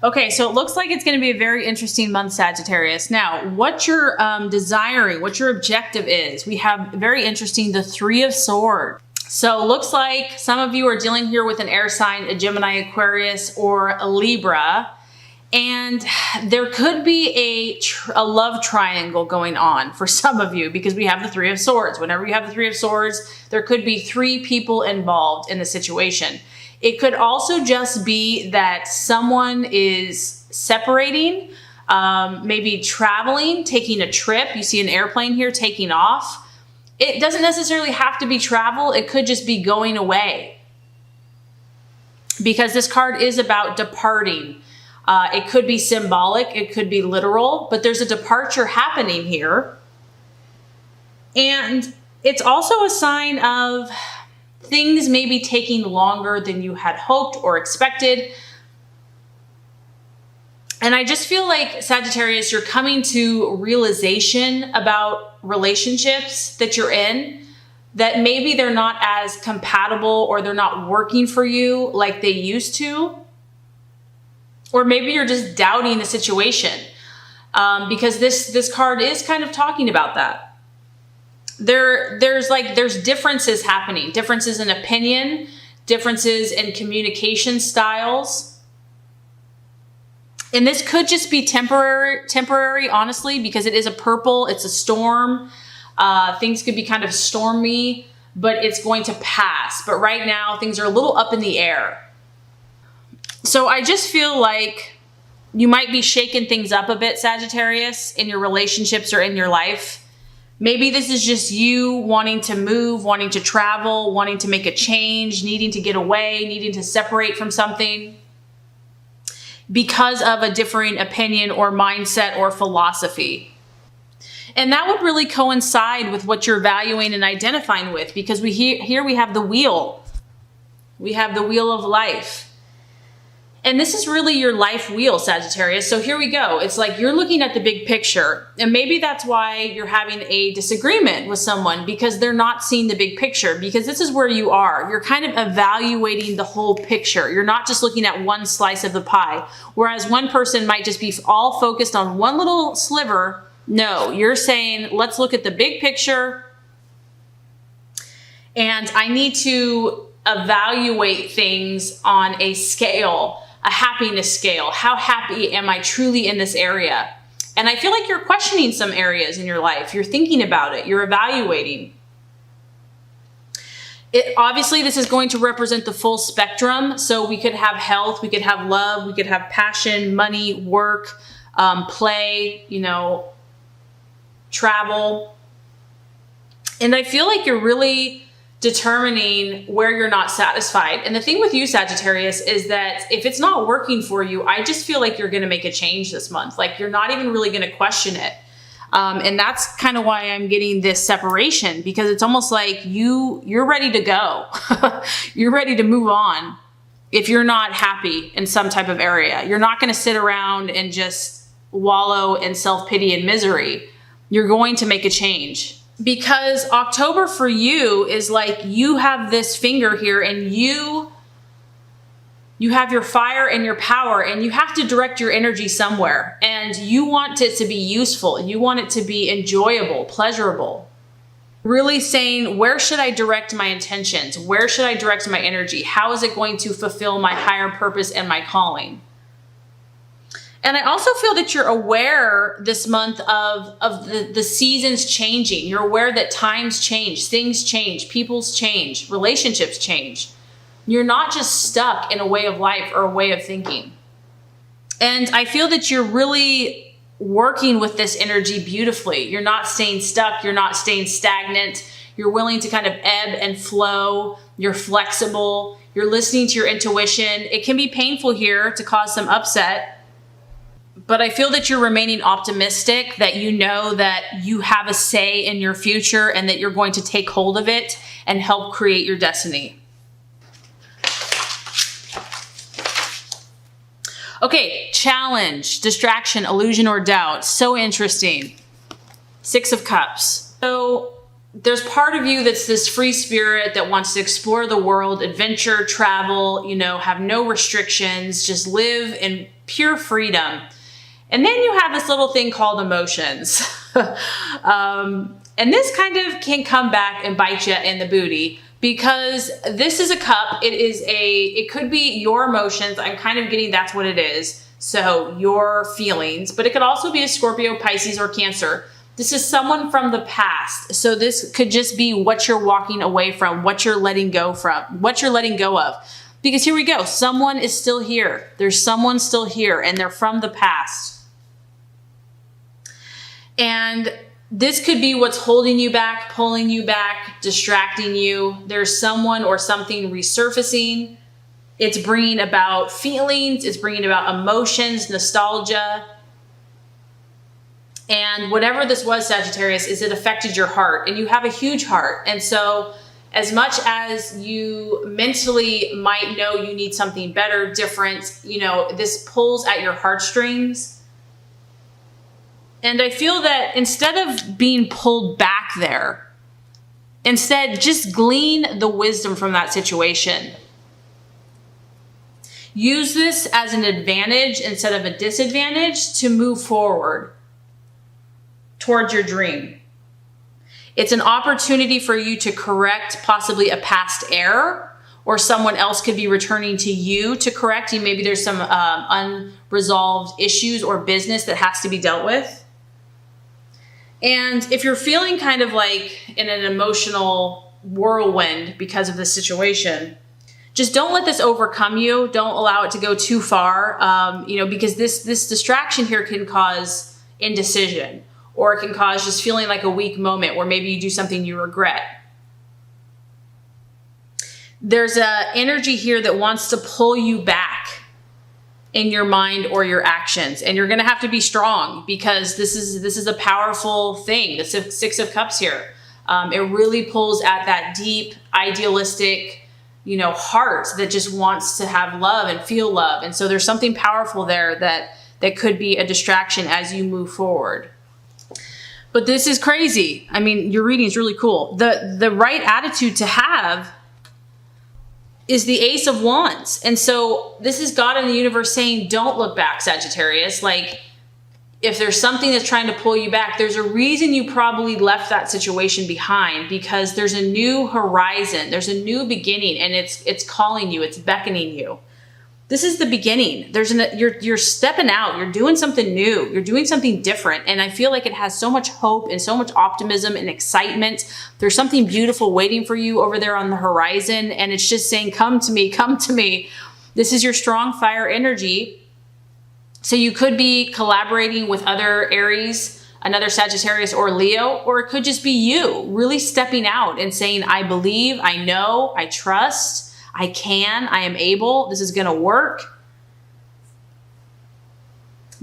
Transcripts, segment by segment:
Okay, so it looks like it's going to be a very interesting month, Sagittarius. Now, what you're desiring, what your objective is, we have very interesting, the Three of Swords. So it looks like some of you are dealing here with an air sign, a Gemini, Aquarius, or a Libra. And there could be a love triangle going on for some of you because we have the Three of Swords. Whenever you have the Three of Swords, there could be three people involved in the situation. It could also just be that someone is separating, maybe traveling, taking a trip. You see an airplane here taking off. It doesn't necessarily have to be travel. It could just be going away because this card is about departing. It could be symbolic. It could be literal, but there's a departure happening here. And it's also a sign of things maybe taking longer than you had hoped or expected. And I just feel like, Sagittarius, you're coming to realization about relationships that you're in, that maybe they're not as compatible or they're not working for you like they used to. Or maybe you're just doubting the situation because this card is kind of talking about that. There's differences happening, differences in opinion, differences in communication styles. And this could just be temporary, honestly, because it is a purple, it's a storm. Things could be kind of stormy, but it's going to pass. But right now, things are a little up in the air. So I just feel like you might be shaking things up a bit, Sagittarius, in your relationships or in your life. Maybe this is just you wanting to move, wanting to travel, wanting to make a change, needing to get away, needing to separate from something because of a differing opinion or mindset or philosophy. And that would really coincide with what you're valuing and identifying with, because here we have the wheel. We have the wheel of life. And this is really your life wheel, Sagittarius. So here we go. It's like you're looking at the big picture. And maybe that's why you're having a disagreement with someone, because they're not seeing the big picture, because this is where you are. You're kind of evaluating the whole picture. You're not just looking at one slice of the pie. Whereas one person might just be all focused on one little sliver. No, you're saying, let's look at the big picture. And I need to evaluate things on a scale, a happiness scale. How happy am I truly in this area? And I feel like you're questioning some areas in your life. You're thinking about it. You're evaluating. Obviously, this is going to represent the full spectrum. So we could have health, we could have love, we could have passion, money, work, play, travel. And I feel like you're really determining where you're not satisfied. And the thing with you, Sagittarius, is that if it's not working for you, I just feel like you're going to make a change this month. Like you're not even really going to question it. And that's kind of why I'm getting this separation, because it's almost like you're ready to go. You're ready to move on. If you're not happy in some type of area, you're not going to sit around and just wallow in self-pity and misery. You're going to make a change. Because October for you is like you have this finger here and you have your fire and your power, and you have to direct your energy somewhere, and you want it to be useful and you want it to be enjoyable, pleasurable. Really saying, where should I direct my intentions? Where should I direct my energy? How is it going to fulfill my higher purpose and my calling? And I also feel that you're aware this month of the seasons changing. You're aware that times change, things change, people's change, relationships change. You're not just stuck in a way of life or a way of thinking. And I feel that you're really working with this energy beautifully. You're not staying stuck. You're not staying stagnant. You're willing to kind of ebb and flow. You're flexible. You're listening to your intuition. It can be painful here to cause some upset. But I feel that you're remaining optimistic, that you know that you have a say in your future and that you're going to take hold of it and help create your destiny. Okay, challenge, distraction, illusion, or doubt. So interesting. 6 of Cups. So there's part of you that's this free spirit that wants to explore the world, adventure, travel, have no restrictions, just live in pure freedom. And then you have this little thing called emotions. And this kind of can come back and bite you in the booty, because this is a cup. It could be your emotions. I'm kind of getting that's what it is. So your feelings, but it could also be a Scorpio, Pisces, or Cancer. This is someone from the past. So this could just be what you're walking away from, what you're letting go of. Because here we go. Someone is still here. There's someone still here, and they're from the past. And this could be what's holding you back, pulling you back, distracting you. There's someone or something resurfacing. It's bringing about feelings. It's bringing about emotions, nostalgia. And whatever this was, Sagittarius, is it affected your heart. And you have a huge heart. And so as much as you mentally might know you need something better, different, this pulls at your heartstrings. And I feel that instead of being pulled back there, instead just glean the wisdom from that situation. Use this as an advantage instead of a disadvantage to move forward towards your dream. It's an opportunity for you to correct possibly a past error, or someone else could be returning to you to correct. And maybe there's some unresolved issues or business that has to be dealt with. And if you're feeling kind of like in an emotional whirlwind because of this situation, just don't let this overcome you. Don't allow it to go too far, because this distraction here can cause indecision, or it can cause just feeling like a weak moment where maybe you do something you regret. There's an energy here that wants to pull you back in your mind or your actions. And you're going to have to be strong, because this is a powerful thing. The Six of Cups here. It really pulls at that deep, idealistic, heart that just wants to have love and feel love. And so there's something powerful there that could be a distraction as you move forward. But this is crazy. I mean, your reading is really cool. The right attitude to have is the Ace of Wands. And so this is God in the universe saying, don't look back, Sagittarius. Like, if there's something that's trying to pull you back, there's a reason you probably left that situation behind, because there's a new horizon. There's a new beginning, and it's calling you. It's beckoning you. This is the beginning. You're stepping out. You're doing something new. You're doing something different. And I feel like it has so much hope and so much optimism and excitement. There's something beautiful waiting for you over there on the horizon. And it's just saying, come to me, come to me. This is your strong fire energy. So you could be collaborating with other Aries, another Sagittarius or Leo, or it could just be you really stepping out and saying, I believe, I know, I trust. I can, I am able, this is going to work.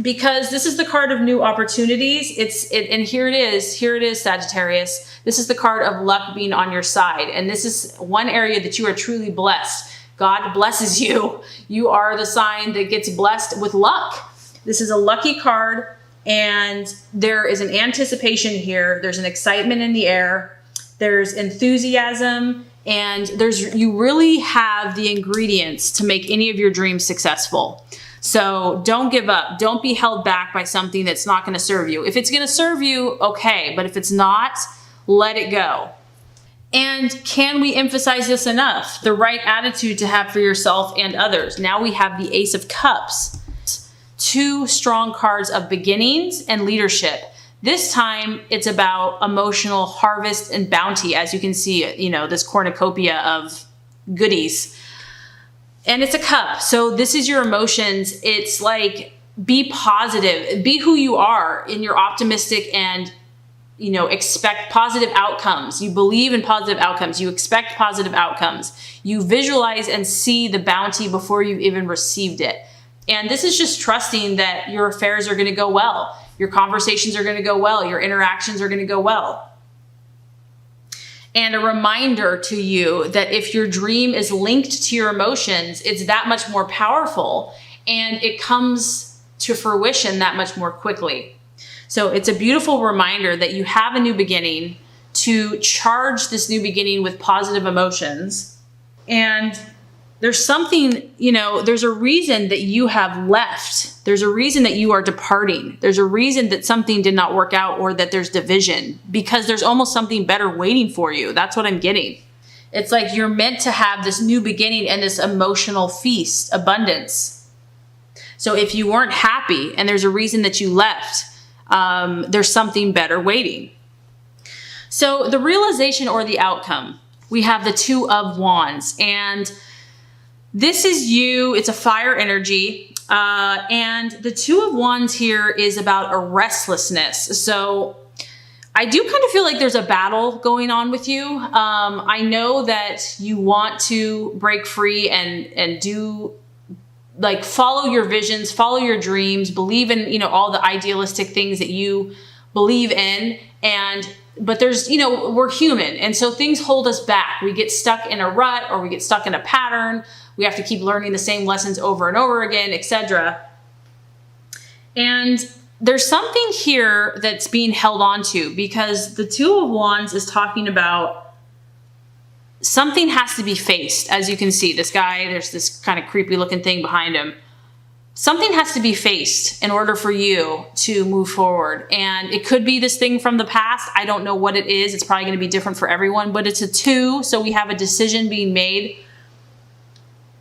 Because this is the card of new opportunities. And here it is, Sagittarius. This is the card of luck being on your side. And this is one area that you are truly blessed. God blesses you. You are the sign that gets blessed with luck. This is a lucky card, and there is an anticipation here. There's an excitement in the air. There's enthusiasm. And you really have the ingredients to make any of your dreams successful. So don't give up. Don't be held back by something that's not going to serve you. If it's going to serve you, okay. But if it's not, let it go. And can we emphasize this enough? The right attitude to have for yourself and others. Now we have the Ace of Cups. Two strong cards of beginnings and leadership. This time, it's about emotional harvest and bounty, as you can see, this cornucopia of goodies. And it's a cup. So this is your emotions. It's like, be positive. Be who you are in your optimistic and, expect positive outcomes. You believe in positive outcomes. You expect positive outcomes. You visualize and see the bounty before you've even received it. And this is just trusting that your affairs are going to go well. Your conversations are going to go well. Your interactions are going to go well. And a reminder to you that if your dream is linked to your emotions, it's that much more powerful, and it comes to fruition that much more quickly. So it's a beautiful reminder that you have a new beginning to charge this new beginning with positive emotions. And there's something, you know, there's a reason that you have left. There's a reason that you are departing. There's a reason that something did not work out or that there's division, because there's almost something better waiting for you. That's what I'm getting. It's like you're meant to have this new beginning and this emotional feast, abundance. So if you weren't happy and there's a reason that you left, there's something better waiting. So the realization or the outcome, we have the Two of Wands, and this is you. It's a fire energy. And the Two of Wands here is about a restlessness. So I do kind of feel like there's a battle going on with you. I know that you want to break free and do, like, follow your visions, follow your dreams, believe in, you know, all the idealistic things that you believe in. But there's, you know, we're human. And so things hold us back. We get stuck in a rut, or we get stuck in a pattern. We have to keep learning the same lessons over and over again, etc. And there's something here that's being held on to, because the Two of Wands is talking about something has to be faced. As you can see, this guy, there's this kind of creepy looking thing behind him. Something has to be faced in order for you to move forward. And it could be this thing from the past. I don't know what it is. It's probably going to be different for everyone, but it's a two. So we have a decision being made.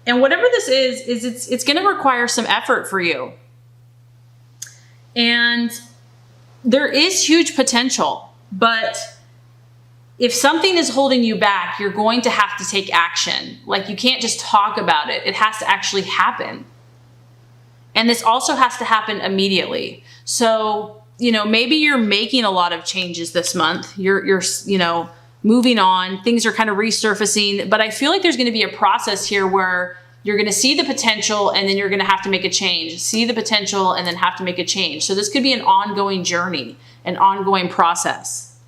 And whatever this is it's going to require some effort for you. And there is huge potential, but if something is holding you back, you're going to have to take action. Like, you can't just talk about it. It has to actually happen. And this also has to happen immediately. So, you know, maybe you're making a lot of changes this month. You're you know, moving on. Things are kind of resurfacing. But I feel like there's going to be a process here where you're going to see the potential and then you're going to have to make a change. See the potential and then have to make a change. So this could be an ongoing journey, an ongoing process.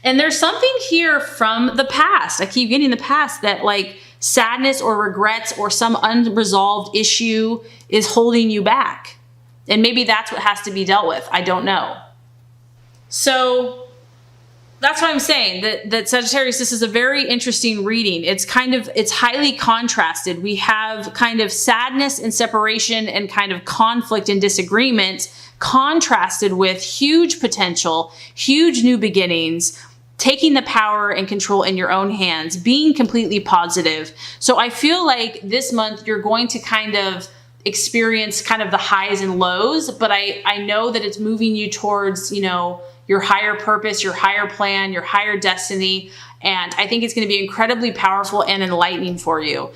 And there's something here from the past. I keep getting the past, that like sadness or regrets or some unresolved issue is holding you back. And maybe that's what has to be dealt with. I don't know. So that's what I'm saying, that Sagittarius, this is a very interesting reading. It's highly contrasted. We have kind of sadness and separation and kind of conflict and disagreement contrasted with huge potential, huge new beginnings, taking the power and control in your own hands, being completely positive. So I feel like this month you're going to kind of experience kind of the highs and lows, but I know that it's moving you towards, you know, your higher purpose, your higher plan, your higher destiny. And I think it's going to be incredibly powerful and enlightening for you.